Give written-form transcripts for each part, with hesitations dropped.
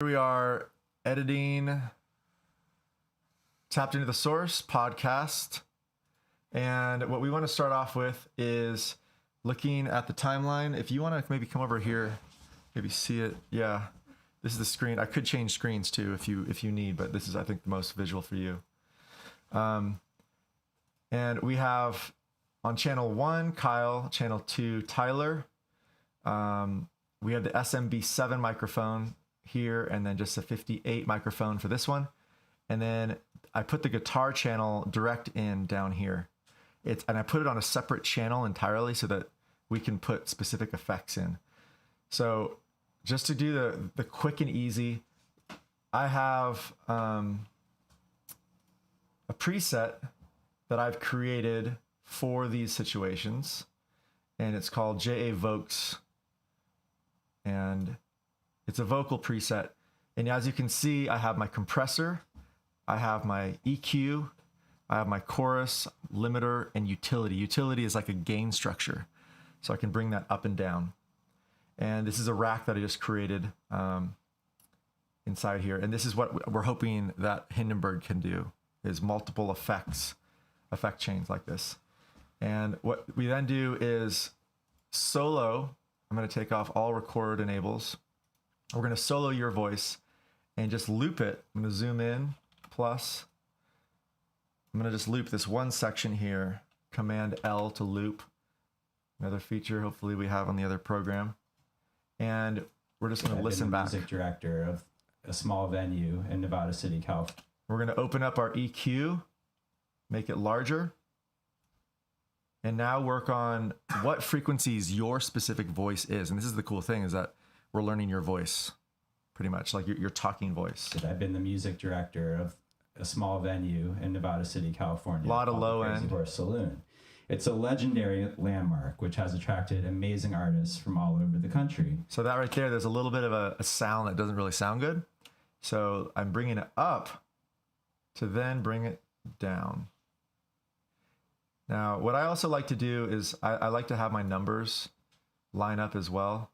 We are editing Tapped Into the Source podcast. And what we want to start off with is looking at the timeline. If you want to maybe come over here, maybe see it. Yeah, this is the screen. I could change screens too if you need, but this is, I think, the most visual for you. And we have on channel 1, Kyle, channel 2, Tyler. We have the SMB7 microphone here, and then just a 58 microphone for this one. And then I put the guitar channel direct in down here. And I put it on a separate channel entirely so that we can put specific effects in. So just to do the quick and easy, I have a preset that I've created for these situations, and it's called JA Vocals. And it's a vocal preset. And as you can see, I have my compressor, I have my EQ, I have my chorus, limiter, and utility. Utility is like a gain structure, so I can bring that up and down. And this is a rack that I just created inside here. And this is what we're hoping that Hindenburg can do, is multiple effect chains like this. And what we then do is solo. I'm going to take off all record enables. We're going to solo your voice and just loop it. I'm going to zoom in, plus. I'm going to just loop this one section here, Command L to loop. Another feature hopefully we have on the other program. And we're just going to listen back. Music director of a small venue in Nevada City, California. We're going to open up our EQ, make it larger. And now work on what frequencies your specific voice is. And this is the cool thing, is that we're learning your voice, pretty much, like your talking voice. I've been the music director of a small venue in Nevada City, California. A lot of low end. Crazy Horse Saloon. It's a legendary landmark, which has attracted amazing artists from all over the country. So that right there, there's a little bit of a sound that doesn't really sound good. So I'm bringing it up to then bring it down. Now, what I also like to do is I like to have my numbers line up as well.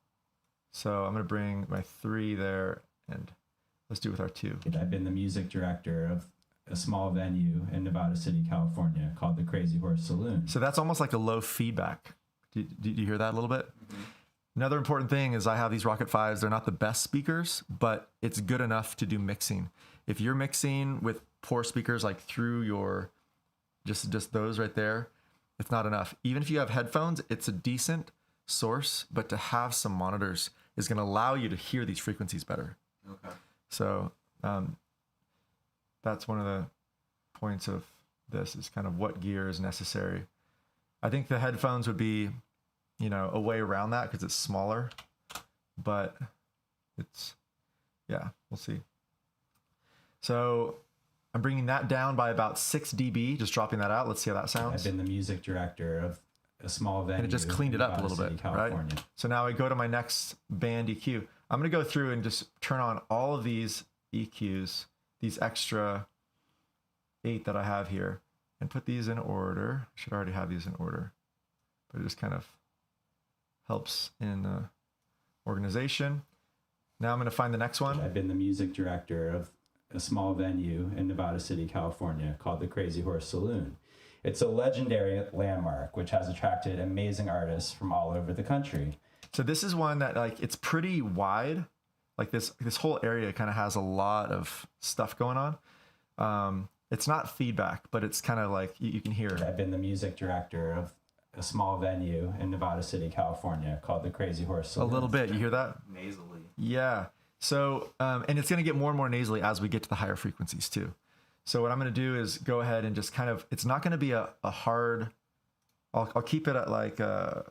So I'm going to bring my 3 there, and let's do it with our 2. I've been the music director of a small venue in Nevada City, California called the Crazy Horse Saloon. So that's almost like a low feedback. Do you hear that a little bit? Mm-hmm. Another important thing is I have these Rocket 5s. They're not the best speakers, but it's good enough to do mixing. If you're mixing with poor speakers, like through your, just those right there, it's not enough. Even if you have headphones, it's a decent source, but to have some monitors is going to allow you to hear these frequencies better. Okay. So that's one of the points of this, is kind of what gear is necessary. I think the headphones would be, a way around that because it's smaller, but it's, yeah, we'll see. So I'm bringing that down by about 6 dB, just dropping that out. Let's see how that sounds. I've been the music director of a small venue. And it just cleaned it up a little bit, right? So now I go to my next band EQ. I'm going to go through and just turn on all of these EQs, these extra 8 that I have here, and put these in order. I should already have these in order, but it just kind of helps in organization. Now I'm going to find the next one. I've been the music director of a small venue in Nevada City, California called the Crazy Horse Saloon. It's a legendary landmark, which has attracted amazing artists from all over the country. So this is one that, like, it's pretty wide. Like this whole area kind of has a lot of stuff going on. It's not feedback, but it's kind of like you can hear. I've been the music director of a small venue in Nevada City, California called the Crazy Horse Saloon. A little bit. You hear that? Nasally. Yeah. So, and it's going to get more and more nasally as we get to the higher frequencies too. So what I'm going to do is go ahead and just kind of, it's not going to be a hard, I'll keep it at like a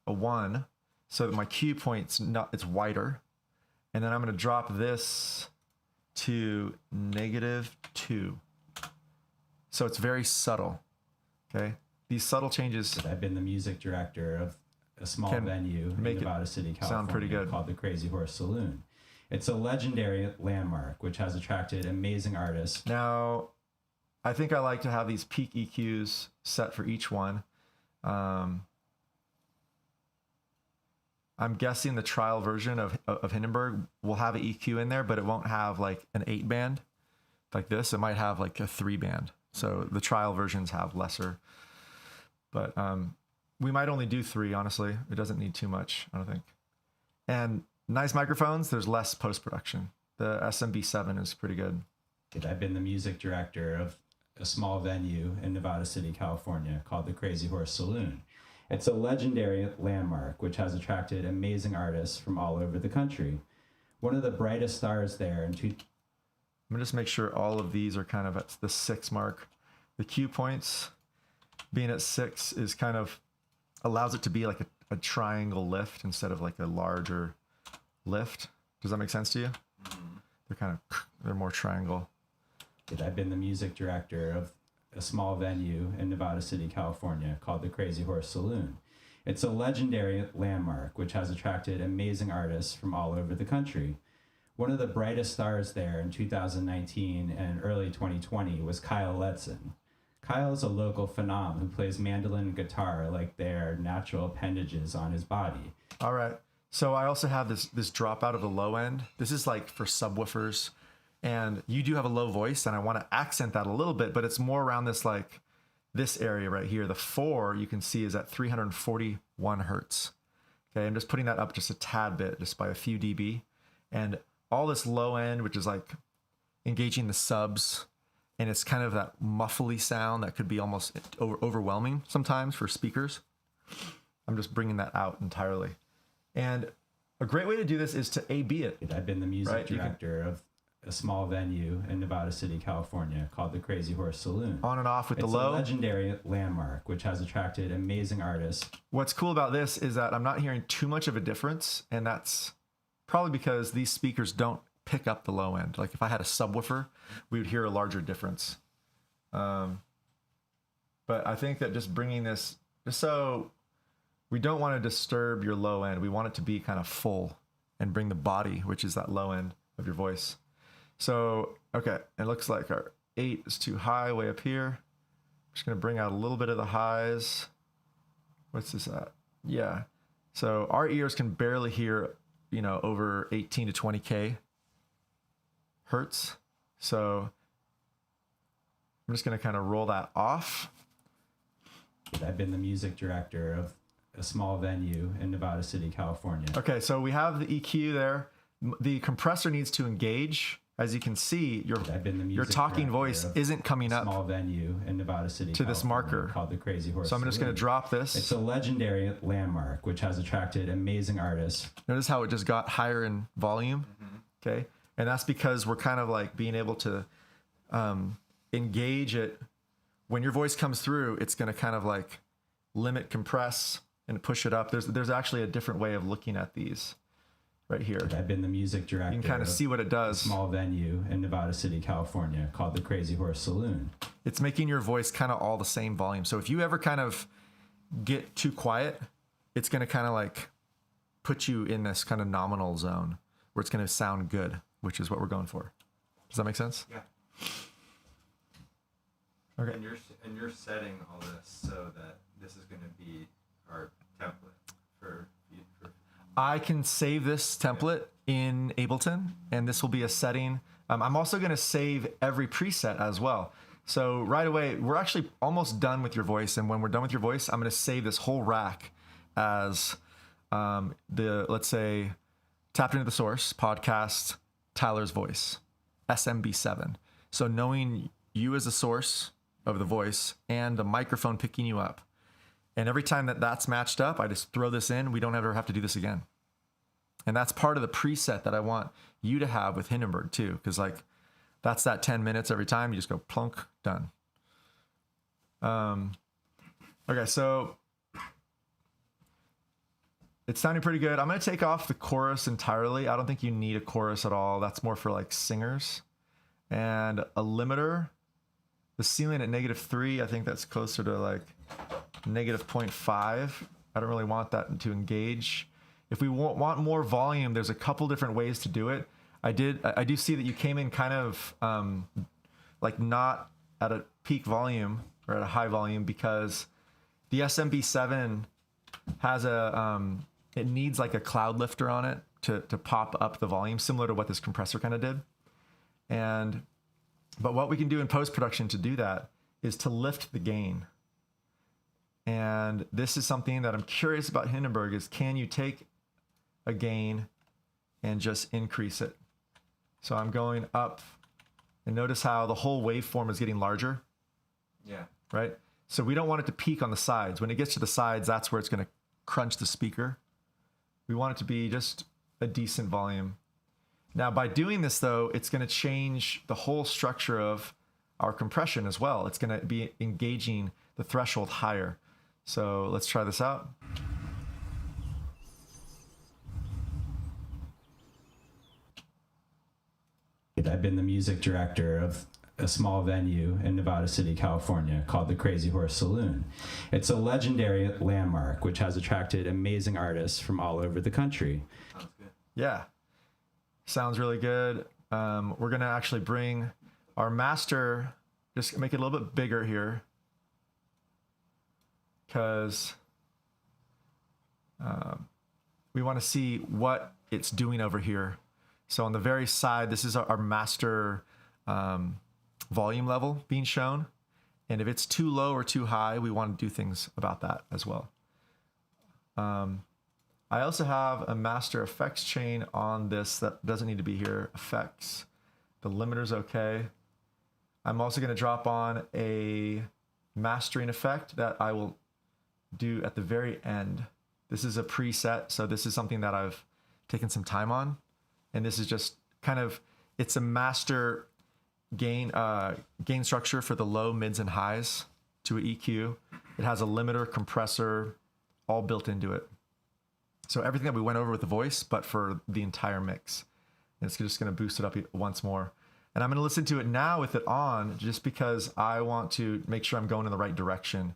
1, so that my cue point's it's wider. And then I'm going to drop this to -2. So it's very subtle. Okay. These subtle changes. I've been the music director of a small venue in Nevada City, California sound pretty good. Called the Crazy Horse Saloon. It's a legendary landmark, which has attracted amazing artists. Now, I think I like to have these peak EQs set for each one. I'm guessing the trial version of Hindenburg will have an EQ in there, but it won't have like an 8-band like this. It might have like a 3-band. So the trial versions have lesser, but we might only do 3, honestly. It doesn't need too much, I don't think. And nice microphones, there's less post-production. The SMB7 is pretty good. I've been the music director of a small venue in Nevada City, California called the Crazy Horse Saloon. It's a legendary landmark which has attracted amazing artists from all over the country. One of the brightest stars there I'm gonna just make sure all of these are kind of at the 6 mark. The cue points being at 6 is kind of allows it to be like a triangle lift instead of like a larger lift. Does that make sense to you? They're more triangle. I've been the music director of a small venue in Nevada City, California called the Crazy Horse Saloon. It's a legendary landmark which has attracted amazing artists from all over the country. One of the brightest stars there in 2019 and early 2020 was Kyle Letson. Kyle is a local phenom who plays mandolin and guitar like they're natural appendages on his body. All right. So I also have this drop out of the low end. This is like for subwoofers. And you do have a low voice, and I want to accent that a little bit, but it's more around this like this area right here. The 4 you can see is at 341 hertz. Okay, I'm just putting that up just a tad bit, just by a few dB. And all this low end, which is like engaging the subs, and it's kind of that muffly sound that could be almost overwhelming sometimes for speakers. I'm just bringing that out entirely. And a great way to do this is to A/B it. I've been the music director of a small venue in Nevada City, California called the Crazy Horse Saloon. On and off with the low. It's a legendary landmark which has attracted amazing artists. What's cool about this is that I'm not hearing too much of a difference, and that's probably because these speakers don't pick up the low end. Like if I had a subwoofer, we would hear a larger difference. But I think that just bringing this, just so we don't want to disturb your low end, we want it to be kind of full and bring the body, which is that low end of your voice. So, okay, it looks like our 8 is too high way up here. I'm just going to bring out a little bit of the highs. What's this at? Yeah. So our ears can barely hear, over 18 to 20K hertz. So I'm just going to kind of roll that off. I've been the music director of a small venue in Nevada City, California. Okay, so we have the EQ there. The compressor needs to engage. As you can see, your talking voice isn't coming up small venue in Nevada City, to this marker called the Crazy Horse. So I'm just going to drop this. It's a legendary landmark which has attracted amazing artists. Notice how it just got higher in volume. Okay, and that's because we're kind of like being able to engage it. When your voice comes through, it's going to kind of like limit compress and push it up. There's actually a different way of looking at these. Right here. I've been the music director. You can kind of see what it does. A small venue in Nevada City, California called the Crazy Horse Saloon. It's making your voice kind of all the same volume. So if you ever kind of get too quiet, it's going to kind of like put you in this kind of nominal zone where it's going to sound good, which is what we're going for. Does that make sense? Yeah. Okay. And you're setting all this so that this is going to be our template for I can save this template in Ableton, and this will be a setting. I'm also going to save every preset as well. So right away, we're actually almost done with your voice. And when we're done with your voice, I'm going to save this whole rack as let's say, Tapped Into the Source podcast, Tyler's voice, SMB7. So knowing you as a source of the voice and the microphone picking you up. And every time that that's matched up, I just throw this in. We don't ever have to do this again. And that's part of the preset that I want you to have with Hindenburg too. Because like that's that 10 minutes every time. You just go plunk, done. Okay, so it's sounding pretty good. I'm going to take off the chorus entirely. I don't think you need a chorus at all. That's more for like singers. And a limiter, the ceiling at -3, I think that's closer to like -0.5. I don't really want that to engage. If we want more volume, there's a couple different ways to do it. I do see that you came in kind of like not at a peak volume or at a high volume because the SMB7 has it needs like a cloud lifter on it to pop up the volume, similar to what this compressor kind of did. But what we can do in post-production to do that is to lift the gain. And this is something that I'm curious about Hindenburg is, can you take a gain and just increase it? So I'm going up, and notice how the whole waveform is getting larger. Yeah. Right? So we don't want it to peak on the sides. When it gets to the sides, that's where it's going to crunch the speaker. We want it to be just a decent volume. Now, by doing this, though, it's going to change the whole structure of our compression as well. It's going to be engaging the threshold higher. So let's try this out. I've been the music director of a small venue in Nevada City, California called the Crazy Horse Saloon. It's a legendary landmark which has attracted amazing artists from all over the country. Sounds good. Yeah, sounds really good. We're going to actually bring our master, just make it a little bit bigger here, because we want to see what it's doing over here. So on the very side, this is our master volume level being shown. And if it's too low or too high, we want to do things about that as well. I also have a master effects chain on this that doesn't need to be here. Effects. The limiter's okay. I'm also going to drop on a mastering effect that I will do at the very end. This is a preset, so this is something that I've taken some time on. And this is just kind of, it's a master gain structure for the low, mids, and highs to an EQ. It has a limiter, compressor, all built into it. So everything that we went over with the voice, but for the entire mix. And it's just going to boost it up once more. And I'm going to listen to it now with it on, just because I want to make sure I'm going in the right direction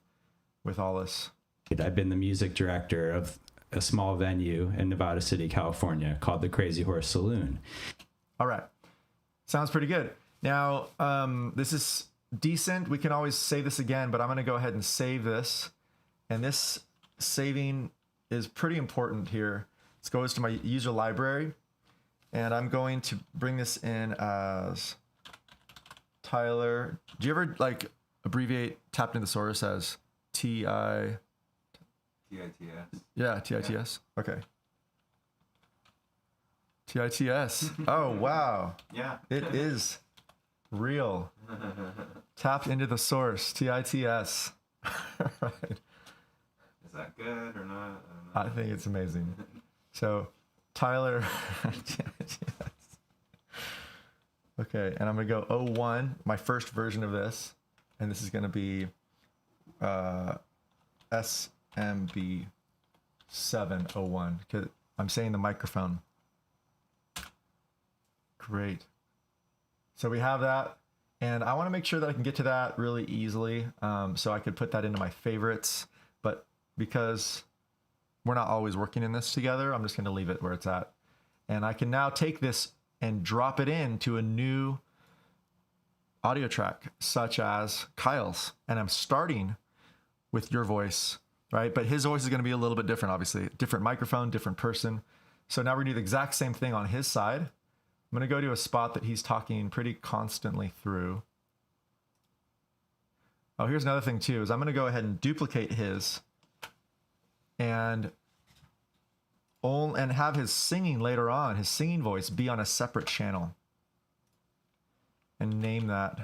with all this. I've been the music director of a small venue in Nevada City, California called the Crazy Horse Saloon. All right. Sounds pretty good. Now, this is decent. We can always save this again, but I'm going to go ahead and save this. And this saving is pretty important here. This goes to my user library. And I'm going to bring this in as Tyler. Do you ever like abbreviate tapped in thesaurus as T-I? T-I-T-S. Yeah, T-I-T-S. Okay. T-I-T-S. Oh, wow. Yeah. It is real. Tapped into the source. T-I-T-S. Right. Is that good or not? I think it's amazing. So, Tyler. Okay, and I'm going to go 01, my first version of this. And this is going to be SMB 701, because I'm saying the microphone. Great. So we have that, and I want to make sure that I can get to that really easily, so I could put that into my favorites. But because we're not always working in this together, I'm just going to leave it where it's at. And I can now take this and drop it into a new audio track, such as Kyle's. And I'm starting with your voice, right? But his voice is going to be a little bit different, obviously. Different microphone, different person. So now we're going to do the exact same thing on his side. I'm going to go to a spot that he's talking pretty constantly through. Oh, here's another thing too, is I'm going to go ahead and duplicate his and have his singing later on, his singing voice be on a separate channel. And name that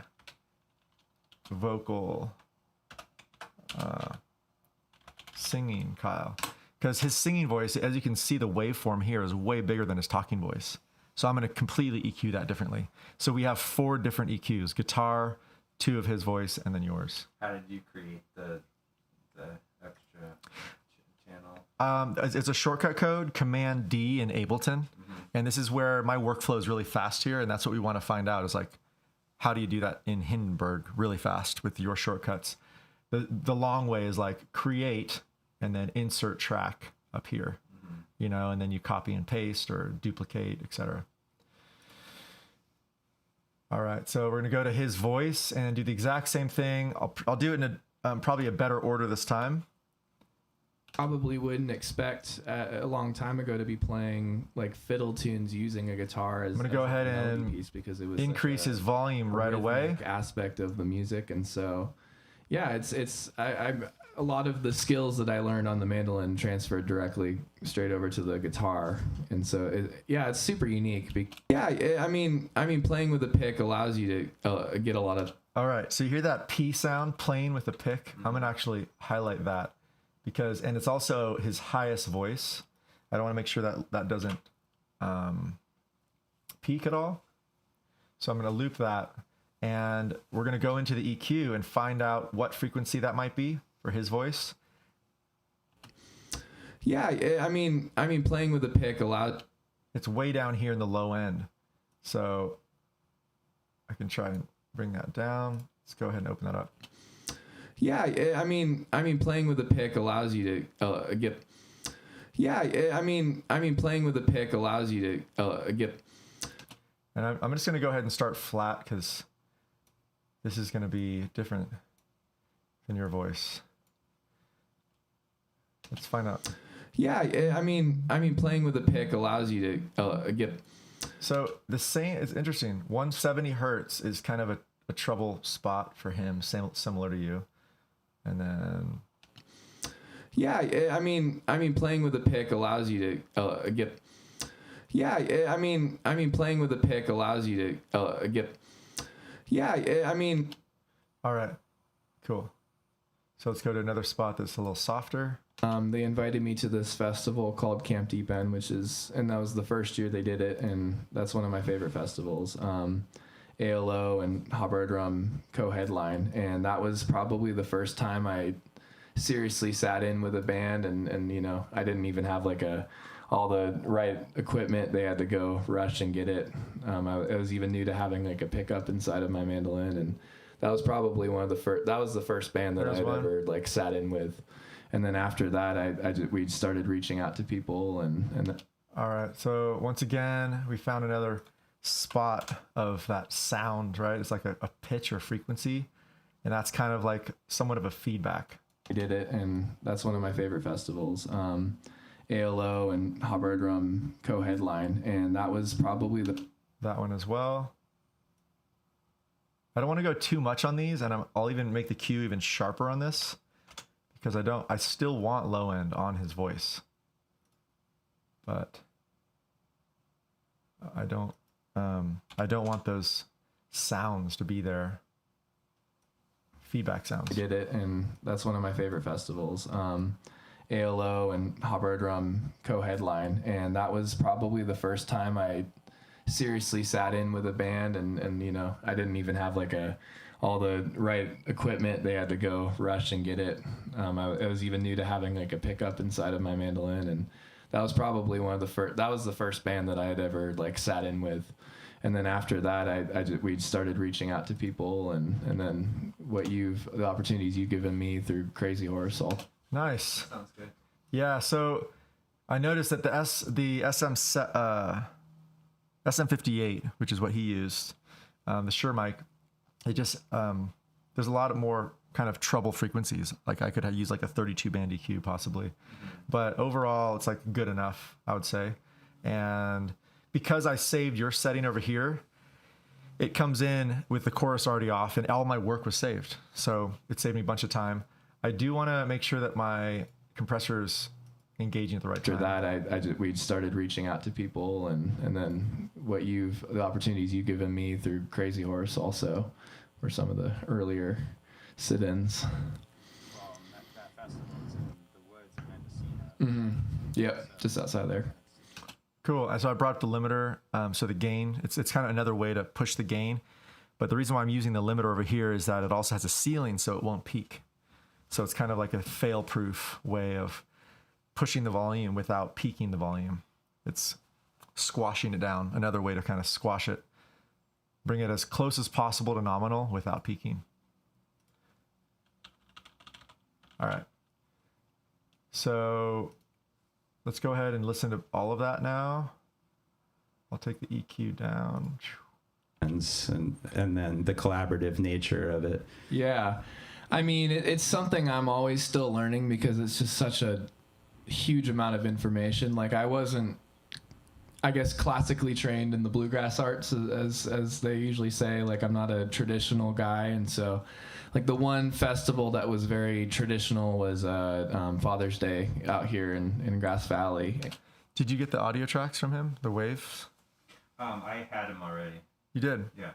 vocal singing Kyle. Because his singing voice, as you can see, the waveform here is way bigger than his talking voice. So I'm going to completely EQ that differently. So we have 4 different EQs: guitar, 2 of his voice, and then yours. How did you create the extra channel? It's a shortcut code, Command D in Ableton. And this is where my workflow is really fast here. And that's what we want to find out is like, how do you do that in Hindenburg really fast with your shortcuts? The long way is like create and then insert track up here, you know, and then you copy and paste or duplicate, etc. All right, so we're gonna go to his voice and do the exact same thing. I'll do it in a, probably a better order this time. probably wouldn't expect a long time ago to be playing like fiddle tunes using a guitar as I'm gonna go as a ahead melody and piece because it was such increase his volume a right away. rhythmic aspect of the music. And so yeah, I'm a lot of the skills that I learned on the mandolin transferred directly straight over to the guitar. And so it's super unique. I mean playing with a pick allows you to get a lot of. All right, so you hear that P sound playing with the pick? I'm gonna actually highlight that and it's also his highest voice. I don't want to make sure that doesn't peak at all. So I'm gonna loop that, and we're gonna go into the EQ and find out what frequency that might be for his voice. Yeah, I mean playing with a pick allowed. It's way down here in the low end, so I can try and bring that down. Let's go ahead and open that up. Yeah, I mean playing with a pick allows you to get. Yeah, I mean playing with a pick allows you to get. And I'm just gonna go ahead and start flat because this is gonna be different than your voice. Let's find out. Yeah, I mean playing with a pick allows you to get. So it's interesting. 170 hertz is kind of a trouble spot for him, similar to you. And then. Yeah, I mean playing with a pick allows you to get. Yeah, I mean playing with a pick allows you to get. Yeah, I mean. All right, cool. So let's go to another spot that's a little softer. They invited me to this festival called Camp Deep End, and that was the first year they did it, and that's one of my favorite festivals. ALO and Hubbard Drum co-headline, and that was probably the first time I seriously sat in with a band, and you know, I didn't even have like all the right equipment. They had to go rush and get it. I was even new to having like a pickup inside of my mandolin, and that was probably one of the first. That was the first band that I'd ever like sat in with. And then after that, we started reaching out to people, and. All right. So once again, we found another spot of that sound, right? It's like a pitch or frequency, and that's kind of like somewhat of a feedback. I did it, and that's one of my favorite festivals. ALO and Hubbard Drum co-headline, and that was probably that one as well. I don't want to go too much on these, and I'll even make the Q even sharper on this because I still want low end on his voice, but I don't want those sounds to be there. Feedback sounds. I did it, and that's one of my favorite festivals. ALO and Hubbard Drum co-headline, and that was probably the first time I seriously sat in with a band, and you know, I didn't even have like all the right equipment. They had to go rush and get it. I was even new to having like a pickup inside of my mandolin, and that was probably one of the first. That was the first band that I had ever like sat in with. And then after that, we started reaching out to people, and then the opportunities you've given me through Crazy Horse. Nice. Sounds good. Yeah. So I noticed that the SM58, which is what he used, the Shure mic, it just there's a lot of more kind of treble frequencies. Like I could use like a 32 band EQ possibly, but overall it's like good enough, I would say. And because I saved your setting over here, it comes in with the chorus already off, and all my work was saved. So it saved me a bunch of time. I do want to make sure that my compressor's engaging at the right time. After that, we started reaching out to people, and then the opportunities you've given me through Crazy Horse also were some of the earlier sit-ins. Well, that festival is in the woods in Mendocino. Mm-hmm. Yep, just outside there. Cool. So I brought up the limiter. So the gain, it's kind of another way to push the gain. But the reason why I'm using the limiter over here is that it also has a ceiling, so it won't peak. So it's kind of like a fail-proof way of pushing the volume without peaking the volume. It's squashing it down. Another way to kind of squash it. Bring it as close as possible to nominal without peaking. All right. So let's go ahead and listen to all of that now. I'll take the EQ down. And then the collaborative nature of it. Yeah. I mean, it's something I'm always still learning because it's just such a huge amount of information. Like I wasn't, I guess, classically trained in the bluegrass arts, as they usually say. Like I'm not a traditional guy, and so like the one festival that was very traditional was Father's Day out here in Grass Valley. Did you get the audio tracks from him? The waves? I had him already. You did? Yeah.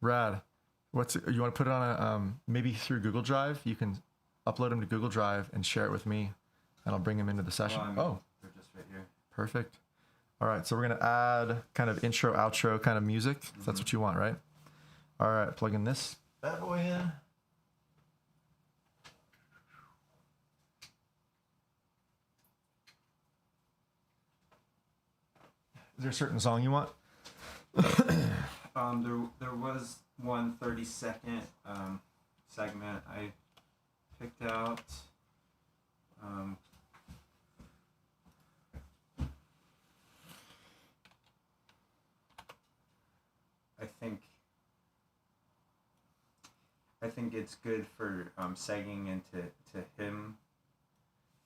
Rad. You want to put it on a maybe through Google Drive? You can upload them to Google Drive and share it with me, and I'll bring them into the session. Well, they're just right here. Perfect. All right, so we're gonna add kind of intro, outro kind of music. If that's what you want, right? All right, plug in this bad boy in. Is there a certain song you want? There was one 30-second segment I picked out. I think it's good for segging into him,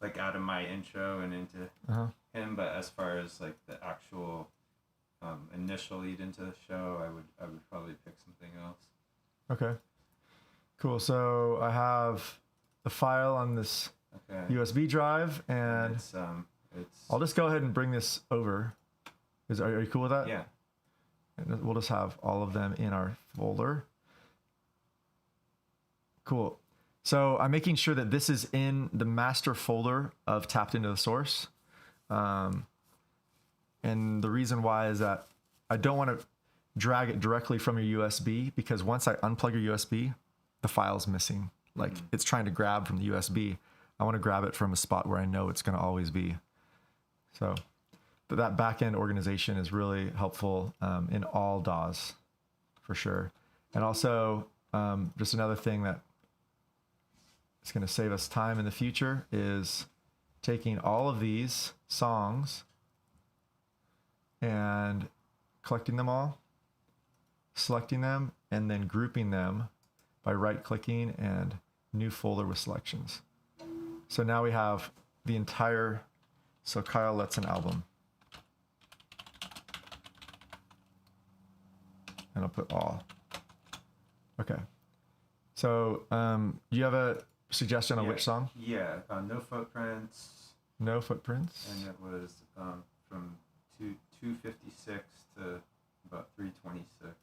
like out of my intro and into him. But as far as like the actual initial lead into the show, I would probably pick something else. Okay. Cool. So I have the file on this USB drive, and It's I'll just go ahead and bring this over. Are you cool with that? yeah. And we'll just have all of them in our folder. Cool. So I'm making sure that this is in the master folder of Tapped Into the Source. And the reason why is that I don't want to drag it directly from your USB, because once I unplug your USB, the file's missing. Like it's trying to grab from the USB. I want to grab it from a spot where I know it's going to always be. So that back-end organization is really helpful in all DAWs for sure. And also just another thing that is going to save us time in the future is taking all of these songs and collecting them all, selecting them, and then grouping them by right-clicking and new folder with selections. So now we have the entire So Kyle Lets an Album. And I'll put all. Okay. So you have a suggestion on which song? Yeah, No Footprints. No Footprints. And it was from 256 to about 326.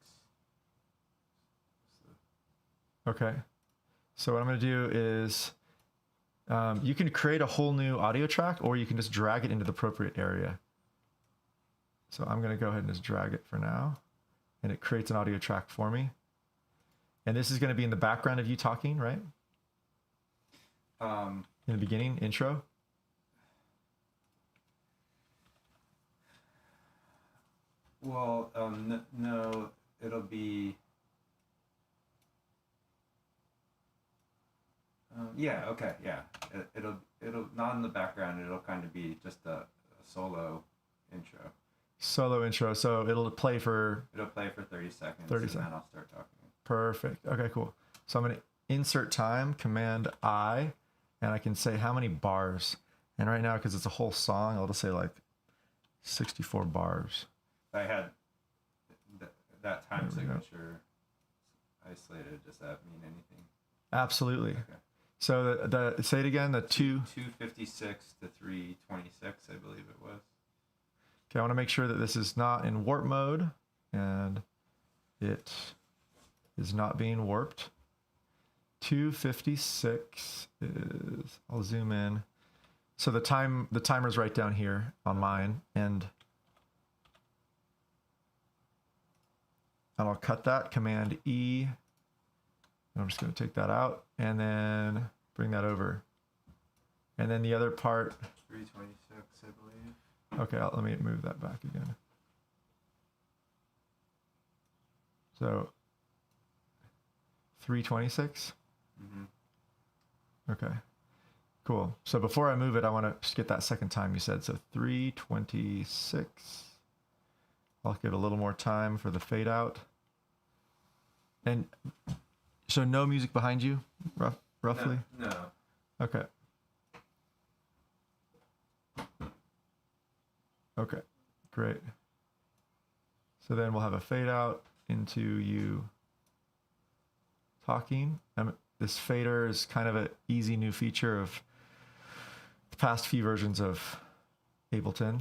Okay. So what I'm going to do is you can create a whole new audio track, or you can just drag it into the appropriate area. So I'm going to go ahead and just drag it for now, and it creates an audio track for me. And this is going to be in the background of you talking, right? In the beginning, intro. Well, no, it'll be. Yeah. Okay. Yeah. It'll not in the background. It'll kind of be just a solo intro. Solo intro. So it'll play for 30 seconds. 30 seconds. And then I'll start talking. Perfect. Okay, cool. So I'm going to insert time, Command I, and I can say how many bars. And right now, because it's a whole song, I'll just say like 64 bars. I had that time signature isolated. Does that mean anything? Absolutely. Okay. So the say it again, the 256 to 326, I believe it was. Okay, I want to make sure that this is not in warp mode, and it is not being warped. 256 is, I'll zoom in. So the timer's right down here on mine, and I'll cut that, Command E, and I'm just going to take that out and then bring that over. And then the other part, 326, I believe. okay, let me move that back again. So 326. Okay, cool. So before I move it, I want to just get that second time you said. So 326. I'll give it a little more time for the fade out. And so no music behind you, roughly? No. Okay. Okay, great. So then we'll have a fade out into you talking. This fader is kind of an easy new feature of the past few versions of Ableton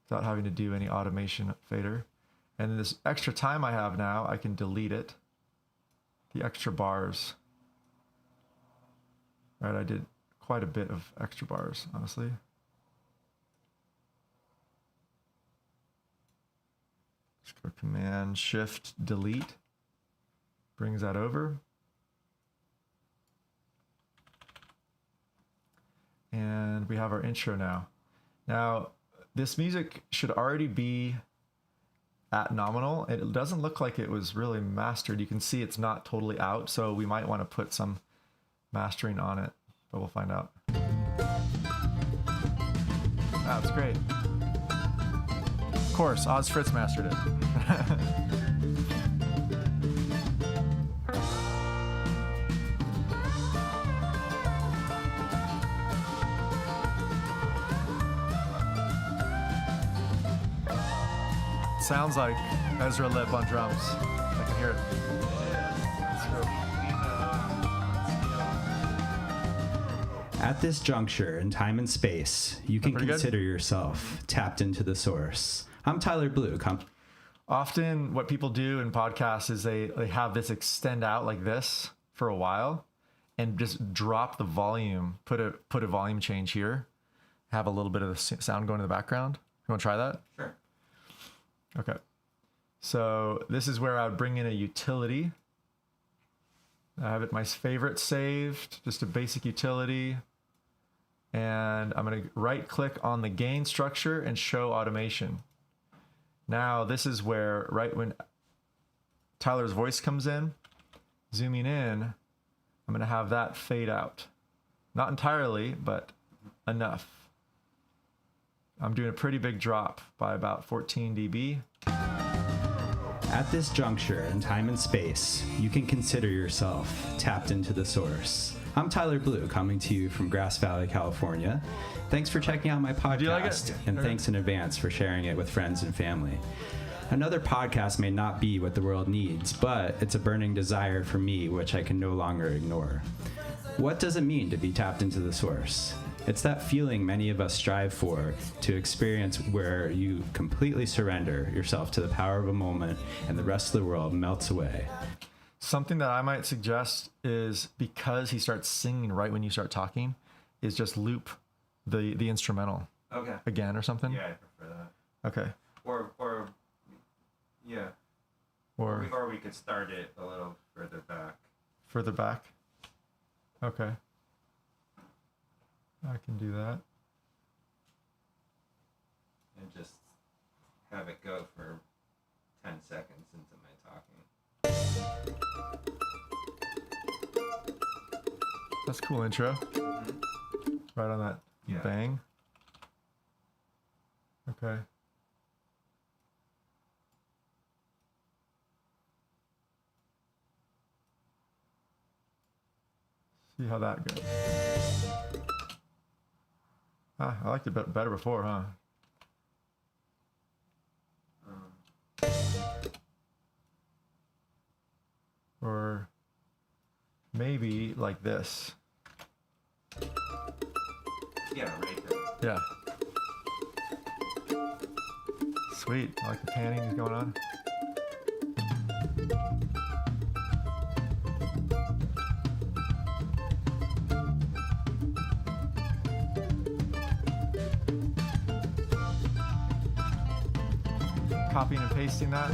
without having to do any automation fader. And this extra time I have now, I can delete it. The extra bars. Right, I did quite a bit of extra bars, honestly. Just go Command Shift Delete. Brings that over. And we have our intro now. Now, this music should already be at nominal. It doesn't look like it was really mastered. You can see it's not totally out, so we might want to put some mastering on it, but we'll find out. That's great. Of course, Oz Fritz mastered it. Sounds like Ezra Lip on drums. I can hear it. At this juncture in time and space, you can pretty good? consider yourself tapped into the source. I'm Tyler Blue. Often what people do in podcasts is they have this extend out like this for a while and just drop the volume, put a volume change here, have a little bit of the sound going in the background. You want to try that? Sure. Okay. So this is where I would bring in a utility. I have it my favorite saved, just a basic utility. And I'm going to right click on the gain structure and show automation. Now this is where right when Tyler's voice comes in, zooming in, I'm going to have that fade out. Not entirely, but enough. I'm doing a pretty big drop by about 14 dB. At this juncture in time and space, you can consider yourself tapped into the source. I'm Tyler Blue, coming to you from Grass Valley, California. Thanks for checking out my podcast, you like it? and Okay. thanks in advance for sharing it with friends and family. Another podcast may not be what the world needs, but it's a burning desire for me which I can no longer ignore. What does it mean to be tapped into the source? It's that feeling many of us strive for, to experience where you completely surrender yourself to the power of a moment and the rest of the world melts away. Something that I might suggest is, because he starts singing right when you start talking, is just loop the instrumental Okay. again or something. Yeah, I prefer that. Okay. Or yeah. Or Or we could start it a little further back. further back. Okay. I can do that. And just have it go for 10 seconds into my talking. That's a cool intro. Mm-hmm. Right on that Yeah. bang. Okay. See how that goes. Ah, I liked it better before, huh? Or maybe like this. Yeah, right there. Yeah. Sweet. I like the panning going on. Copying and pasting that.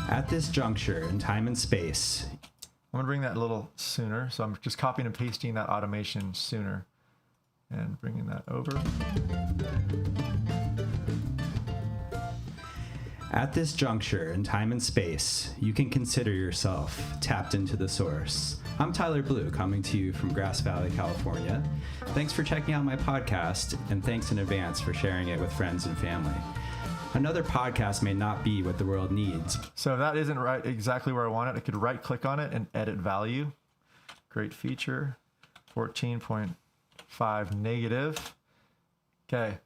At this juncture in time and space, I'm gonna bring that a little sooner. So I'm just copying and pasting that automation sooner and bringing that over. At this juncture in time and space, you can consider yourself tapped into the source. I'm Tyler Blue, coming to you from Grass Valley, California. Thanks for checking out my podcast, and thanks in advance for sharing it with friends and family. Another podcast may not be what the world needs. So if that isn't right exactly where I want it, I could right click on it and edit value. great feature. 14.5 negative. Okay.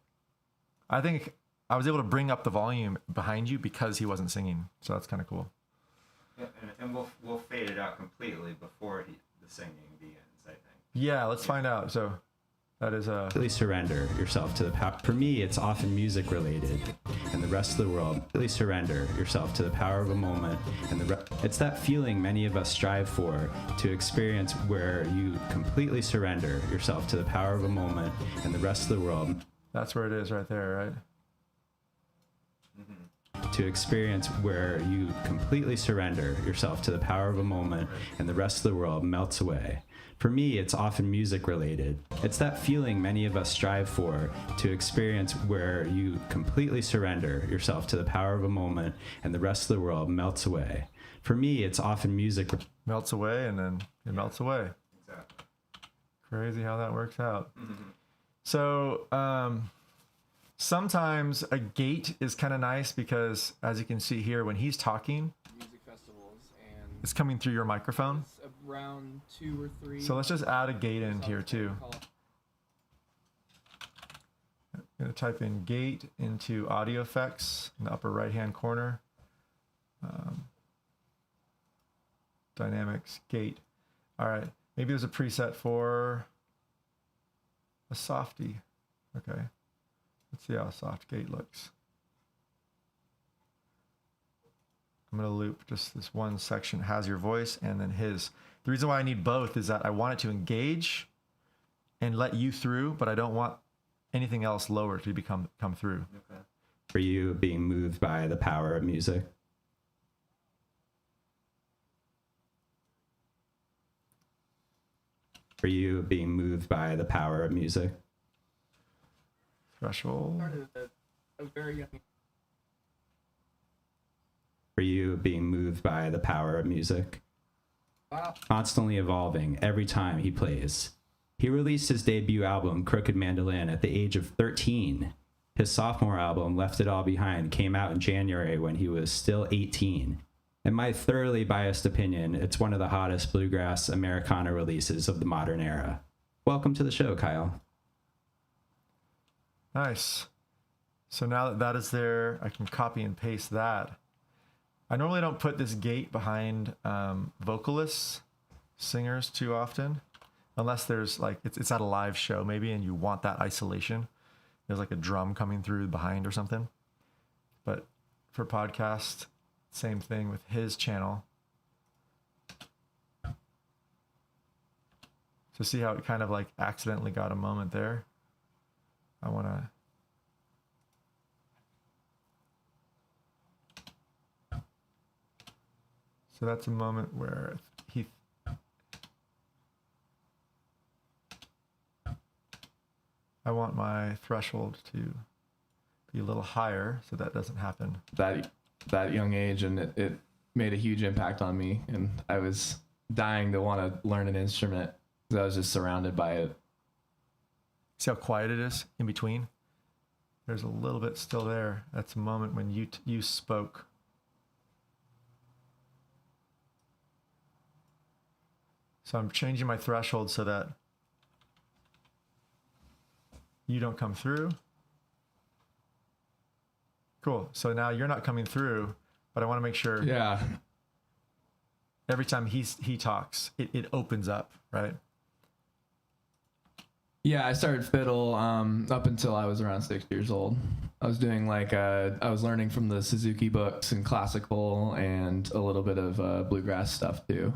I think I was able to bring up the volume behind you because he wasn't singing. So that's kind of cool. Yeah, and we'll fade it out completely before the singing begins, I think. Yeah, let's find out. So that is Really surrender yourself to the power. For me, it's often music related, and the rest of the world. Really surrender yourself to the power of a moment, and it's that feeling many of us strive for, to experience where you completely surrender yourself to the power of a moment, and the rest of the world. that's where it is right there, right? To experience where you completely surrender yourself to the power of a moment, and the rest of the world melts away. For me, it's often music related. It's that feeling many of us strive for, to experience where you completely surrender yourself to the power of a moment, and the rest of the world melts away. For me, it's often music. Melts away and then it melts away. Exactly. Crazy how that works out. So sometimes a gate is kind of nice because, as you can see here, when he's talking, Music festivals and it's coming through your microphone. it's around 2 or 3. So let's just add a gate in here too. I'm going to type in gate into audio effects in the upper right hand corner. Dynamics gate. All right, maybe there's a preset for a softy. Okay, let's see how a soft gate looks. I'm going to loop just this one section, has your voice and then his. The reason why I need both is that I want it to engage and let you through, but I don't want anything else lower to come through. Okay. For you, being moved by the power of music. For you, being moved by the power of music. Threshold. Started at a very young For you, being moved by the power of music. Wow. Constantly evolving every time he plays. He released his debut album, Crooked Mandolin, at the age of 13. His sophomore album, Left It All Behind, came out in January when he was still 18. In my thoroughly biased opinion, it's one of the hottest bluegrass Americana releases of the modern era. Welcome to the show, Kyle. Nice. So now that that is there, I can copy and paste that. I normally don't put this gate behind vocalists, singers too often, unless there's like, it's at a live show maybe and you want that isolation. There's like a drum coming through behind or something. But for podcast, same thing with his channel. So see how it kind of like accidentally got a moment there? I want to... So that's a moment where he... I want my threshold to be a little higher so that doesn't happen. that young age, and it made a huge impact on me, and I was dying to want to learn an instrument because I was just surrounded by it. See how quiet it is in between? There's a little bit still there. That's a moment when you spoke. So I'm changing my threshold so that you don't come through. Cool. So now you're not coming through, but I want to make sure Yeah. every time he talks, it opens up, right? Yeah, I started fiddle up until I was around 6 years old. I was doing I was learning from the Suzuki books and classical and a little bit of bluegrass stuff too.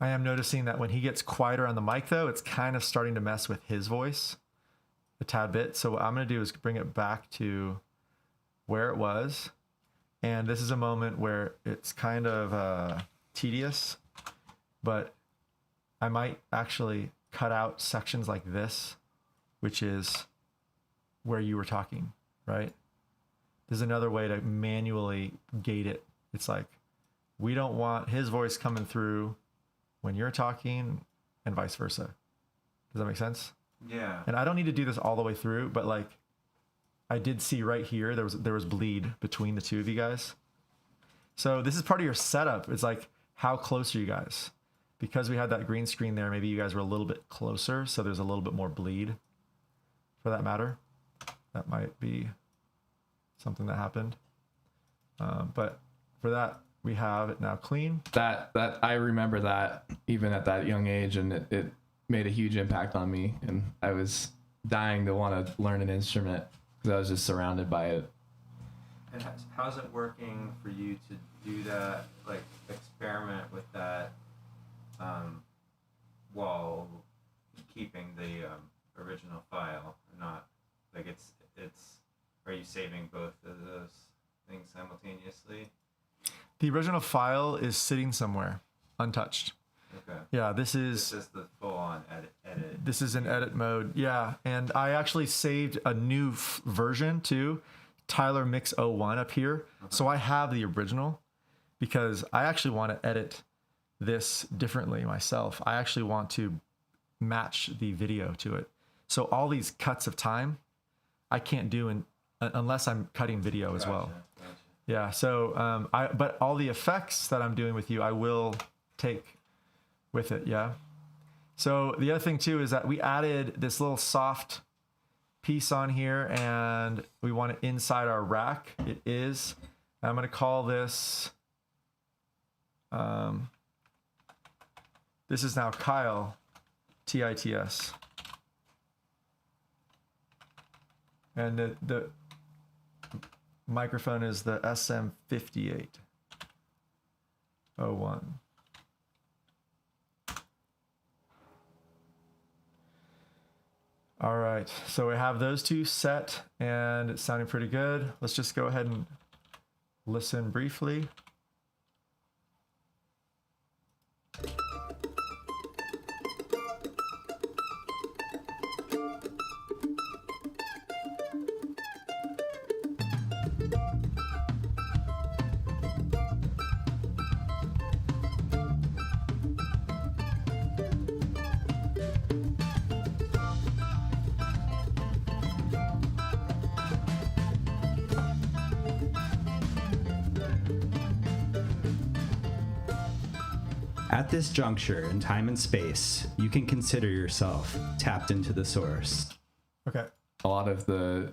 I am noticing that when he gets quieter on the mic, though, it's kind of starting to mess with his voice a tad bit. So what I'm going to do is bring it back to where it was. And this is a moment where it's kind of tedious, but I might actually cut out sections like this, which is where you were talking, right? There's another way to manually gate it. It's like, we don't want his voice coming through when you're talking and vice versa. Does that make sense? Yeah. And I don't need to do this all the way through, but like I did see right here, there was bleed between the two of you guys. So this is part of your setup. It's like, how close are you guys? because we had that green screen there, maybe you guys were a little bit closer, so there's a little bit more bleed for that matter. That might be something that happened. But for that, we have it now clean. That I remember that even at that young age, and it made a huge impact on me, and I was dying to want to learn an instrument because I was just surrounded by it. And how's it working for you to do that, like experiment with that, while keeping the original file? Not like it's. Are you saving both of those things simultaneously? The original file is sitting somewhere, untouched. Okay. Yeah, this is the full-on edit. This is in edit mode. Yeah, and I actually saved a new version too, Tyler Mix 01 up here. So I have the original because I actually want to edit this differently myself. I actually want to match the video to it. So all these cuts of time, I can't do unless I'm cutting video as well. Gotcha. Yeah. So but all the effects that I'm doing with you, I will take with it. Yeah. So the other thing too is that we added this little soft piece on here, and we want it inside our rack. It is. I'm going to call this. This is now Kyle, TITS. And the microphone is the SM5801. All right, so we have those two set and it's sounding pretty good. Let's just go ahead and listen briefly. At this juncture in time and space, you can consider yourself tapped into the source. Okay. A lot of the,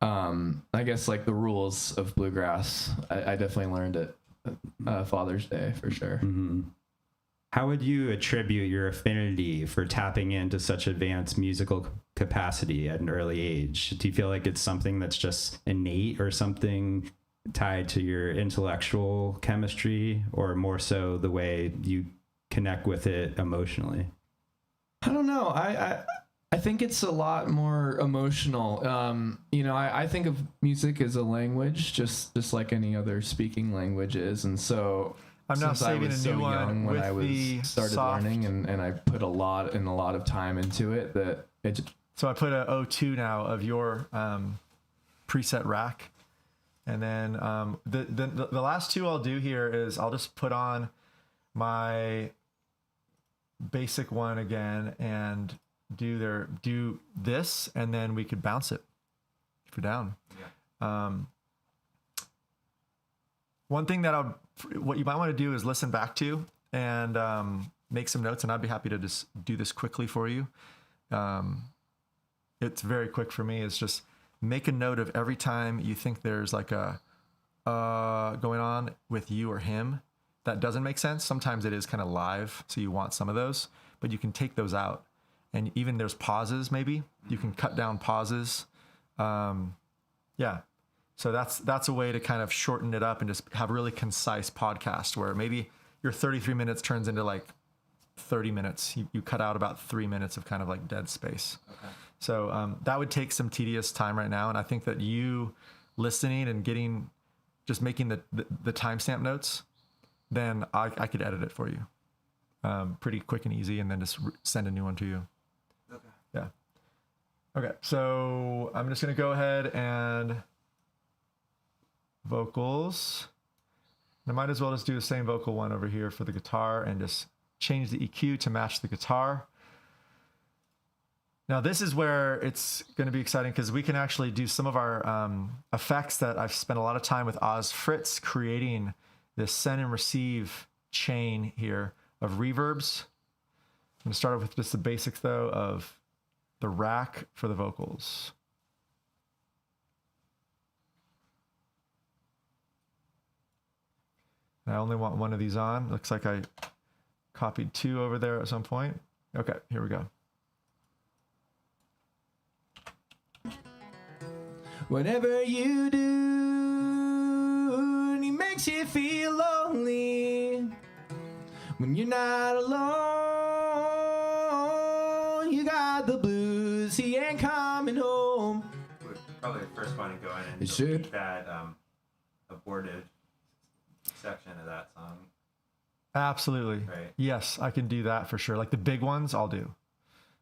I guess like the rules of bluegrass, I definitely learned at Father's Day for sure. Mm-hmm. How would you attribute your affinity for tapping into such advanced musical capacity at an early age? Do you feel like it's something that's just innate or something tied to your intellectual chemistry, or more so the way you connect with it emotionally? I don't know. I think it's a lot more emotional. I think of music as a language, just like any other speaking language is. And so I'm now since I saving was a so new young one when I with the was started soft. learning, and I put a lot of time into it, that it just, So I put a O2 now of your preset rack. And then the last two I'll do here is I'll just put on my basic one again and do this, and then we could bounce it if we're down. Yeah. One thing that what you might want to do is listen back to and make some notes, and I'd be happy to just do this quickly for you. It's very quick for me. It's just make a note of every time you think there's like a going on with you or him that doesn't make sense. Sometimes it is kind of live, so you want some of those, but you can take those out. And even there's pauses, maybe you can cut down pauses. Yeah. So that's a way to kind of shorten it up and just have a really concise podcast where maybe your 33 minutes turns into like 30 minutes. You cut out about 3 minutes of kind of like dead space. Okay. So that would take some tedious time right now. And I think that you listening and just making the timestamp notes, then I could edit it for you pretty quick and easy, and then just send a new one to you. Okay. Yeah. Okay. So I'm just going to go ahead and vocals. I might as well just do the same vocal one over here for the guitar and just change the EQ to match the guitar. Now this is where it's going to be exciting because we can actually do some of our effects that I've spent a lot of time with Oz Fritz creating this send and receive chain here of reverbs. I'm going to start off with just the basics, though, of the rack for the vocals. And I only want one of these on. Looks like I copied 2 over there at some point. Okay, here we go. Whatever you do, and he makes you feel lonely. When you're not alone, you got the blues, he ain't coming home. We're probably the first one to go in and Sure. delete that aborted section of that song. Absolutely. Right. Yes, I can do that for sure. Like the big ones, I'll do.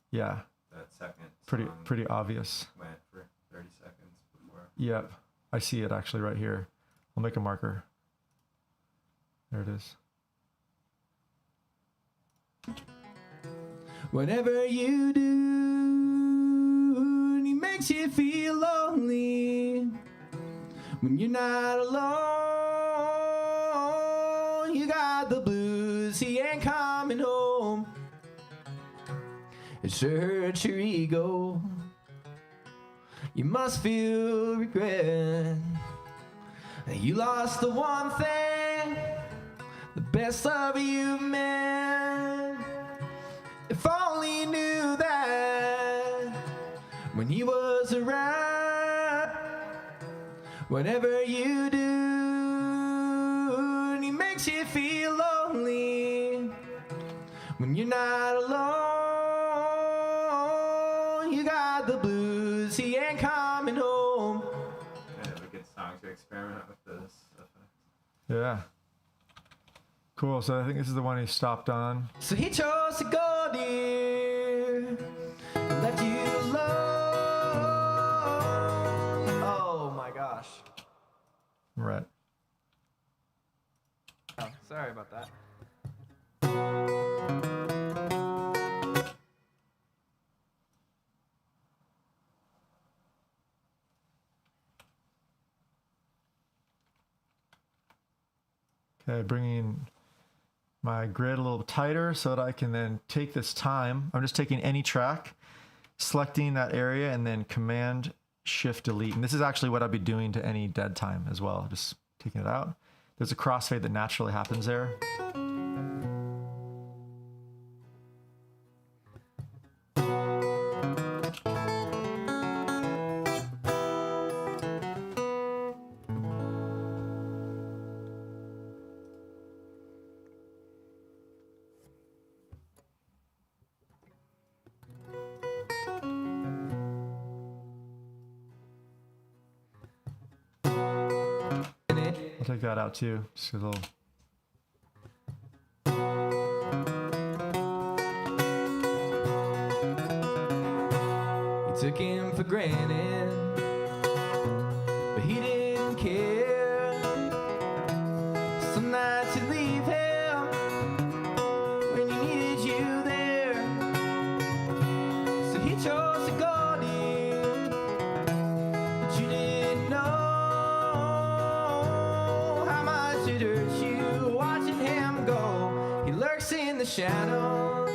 Yeah, That second song pretty obvious. went for 30 seconds before. Yep, I see it actually right here. I'll make a marker. There it is. Whatever you do, and he makes you feel lonely. When you're not alone, you got the blues, he ain't coming home. It sure hurts your ego. You must feel regret. You lost the one thing, the best of you, man. If only you knew that when he was around. Whatever you do, and he makes you feel lonely. When you're not alone, you got the blues, he ain't coming home. Kind of a good song to experiment with this effect. Yeah. Cool. So I think this is the one he stopped on. So he chose to go near, and left you alone. Oh my gosh. Right. Oh, sorry about that. Okay, bringing my grid a little tighter so that I can then take this time. I'm just taking any track, selecting that area, and then Command Shift Delete. And this is actually what I'd be doing to any dead time as well, just taking it out. There's a crossfade that naturally happens there. I'll take that out too, just a little. You took him for granted, but he didn't care. Some nights you leave him when you needed you there. So he chose to go near, but you didn't know how much it hurt you watching him go. He lurks in the shadows,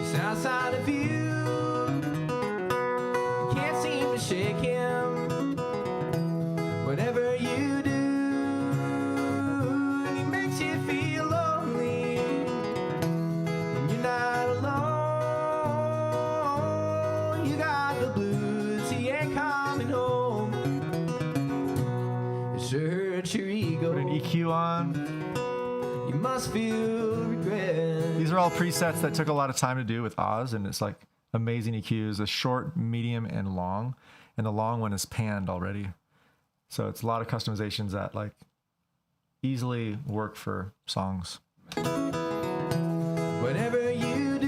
just outside of you. Shake him, whatever you do, and he makes you feel lonely. When you're not alone, you got the blues, he ain't coming home. It sure hurts your ego. Put an EQ on. You must feel regret. These are all presets that took a lot of time to do with Oz, and it's like amazing EQs, a short, medium, and long. And the long one is panned already. So it's a lot of customizations that like easily work for songs. Whatever you do,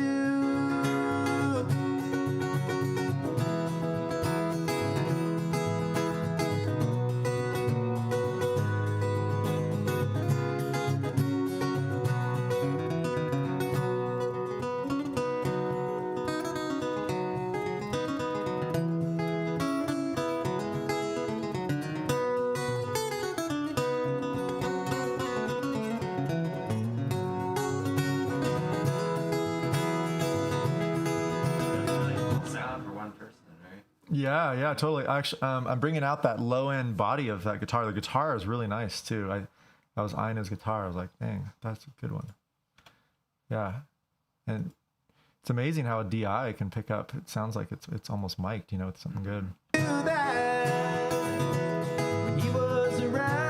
Yeah, totally. Actually, I'm bringing out that low end body of that guitar. The guitar is really nice too. I was eyeing his guitar. I was like, dang, that's a good one. Yeah, and it's amazing how a DI can pick up. It sounds like it's almost mic'd. You know, it's something good. When he was around,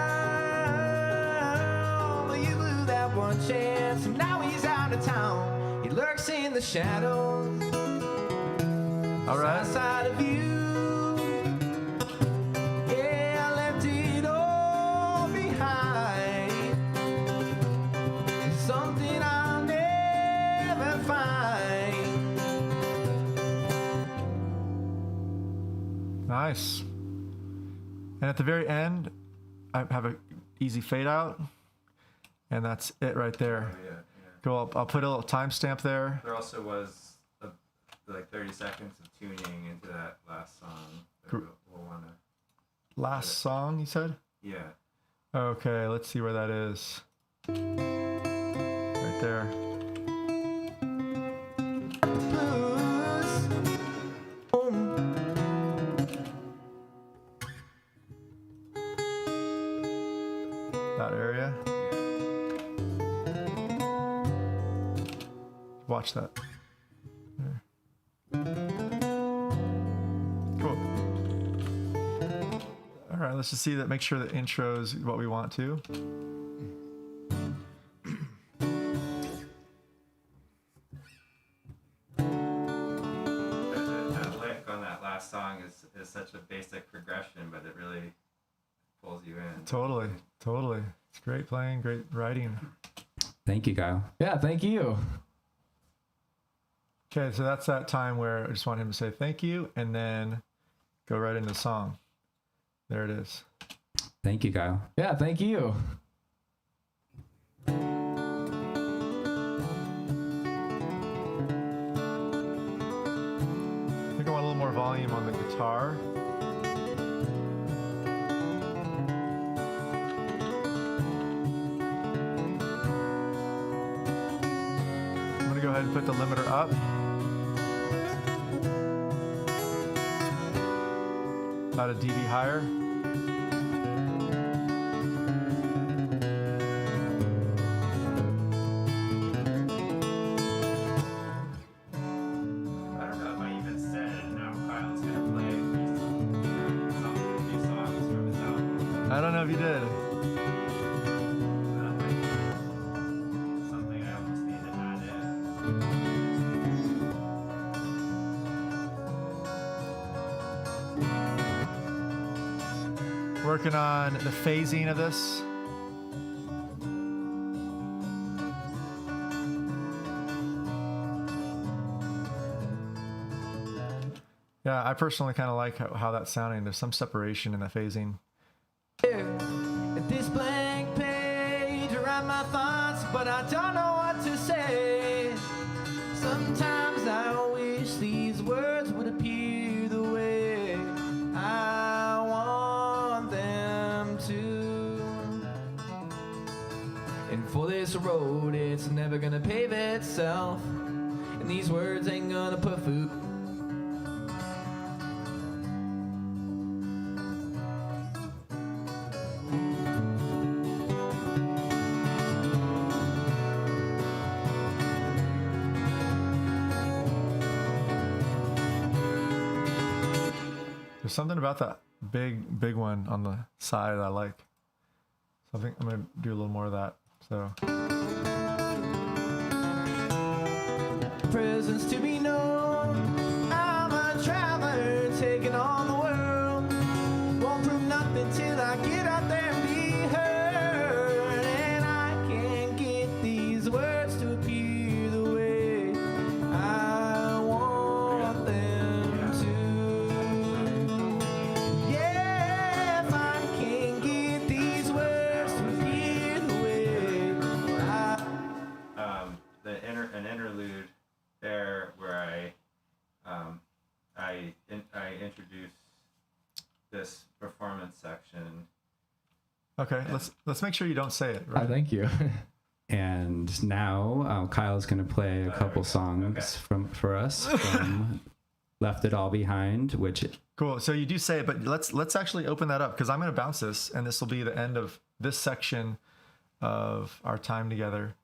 you blew that one chance, and now he's out of town. He lurks in the shadows. All right. Side of you. Yeah, I left it all behind. Something I'll never find. Nice. And at the very end, I have a easy fade out, and that's it right there. Oh, yeah. Cool. I'll put a little timestamp there. There also was like 30 seconds of tuning into that last song that we'll want to. Last song, you said? Yeah. Okay, let's see where that is. Right there. Blues. That area. Watch that. There. Cool. All right, let's just see that. Make sure the intro is what we want to. That lick on that last song is such a basic progression, but it really pulls you in. Totally. It's great playing, great writing. Thank you, Kyle. Yeah, thank you. Okay, so that's that time where I just want him to say thank you and then go right into the song. There it is. Thank you, Kyle. Yeah, thank you. I think I want a little more volume on the guitar. I'm gonna go ahead and put the limiter up. About a dB higher. I don't know if I even said it. Now Kyle's gonna play a few songs from his album. I don't know if you did. That might be something I almost need to add in. Working on the phasing of this. Yeah, I personally kind of like how that's sounding. There's some separation in the phasing. At this blank page, I write my thoughts, but I don't know what to say. Sometimes I wish these words would appear the way I want them to. And for this road, it's never gonna pave itself, and these words ain't gonna put food. There's something about that big one on the side I like. So I think I'm gonna do a little more of that. So Presence to be known. I'm a traveler taking on the world. Won't prove nothing till I get out there and be heard. And I can't get these words to appear the way I want them to. Yeah, if I can't get these words to appear the way An interlude there where I introduced this performance section. okay, let's make sure you don't say it. Right? Thank you. And now Kyle's going to play a couple songs okay. for us from Left It All Behind, which Cool. So you do say it, but let's actually open that up because I'm going to bounce this, and this will be the end of this section of our time together.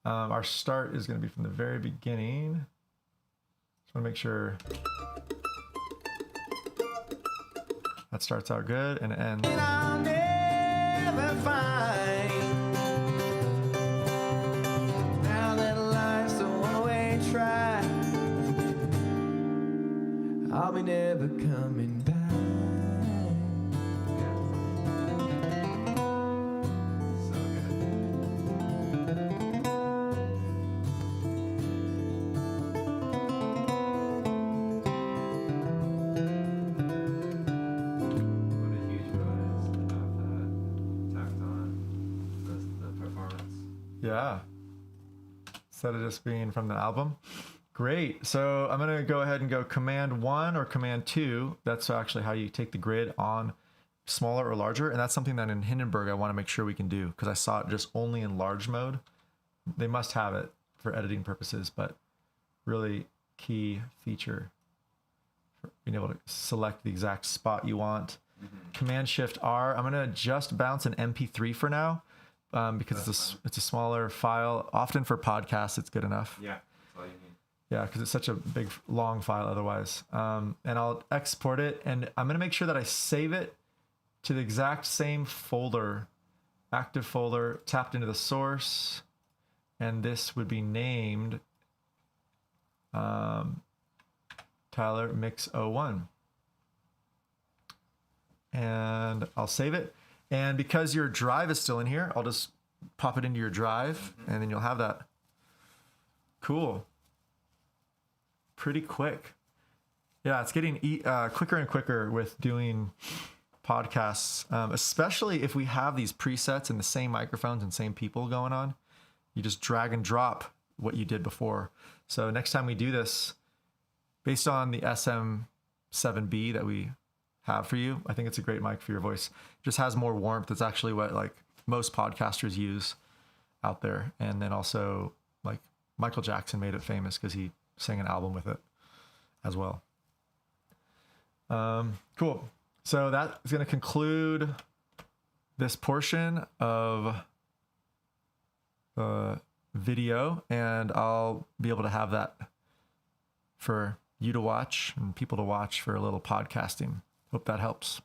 Our start is going to be from the very beginning. Just want to make sure that starts out good and it ends. And I'll never find now that life's a one-way track. I'll be never coming back. So good. What a huge bonus to have that tacked on the performance. Yeah. Instead of just being from the album. Great. So I'm going to go ahead and go Command 1 or Command 2. That's actually how you take the grid on smaller or larger. And that's something that in Hindenburg I want to make sure we can do because I saw it just only in large mode. They must have it for editing purposes, but really key feature for being able to select the exact spot you want. Command Shift R. I'm going to just bounce an MP3 for now because it's a smaller file. Often for podcasts, it's good enough. Yeah, that's all you need. Yeah, because it's such a big, long file otherwise. And I'll export it, and I'm going to make sure that I save it to the exact same folder, active folder, tapped into the source, and this would be named Tyler Mix 01. And I'll save it. And because your drive is still in here, I'll just pop it into your drive, and then you'll have that. Cool. Pretty quick. Yeah, it's getting quicker and quicker with doing podcasts, especially if we have these presets and the same microphones and same people going on. You just drag and drop what you did before. So next time we do this, based on the SM7B that we have for you, I think it's a great mic for your voice. It just has more warmth. It's actually what like most podcasters use out there. And then also like Michael Jackson made it famous because he sang an album with it as well. Cool. So that is going to conclude this portion of the video, and I'll be able to have that for you to watch and people to watch for a little podcasting. Hope that helps.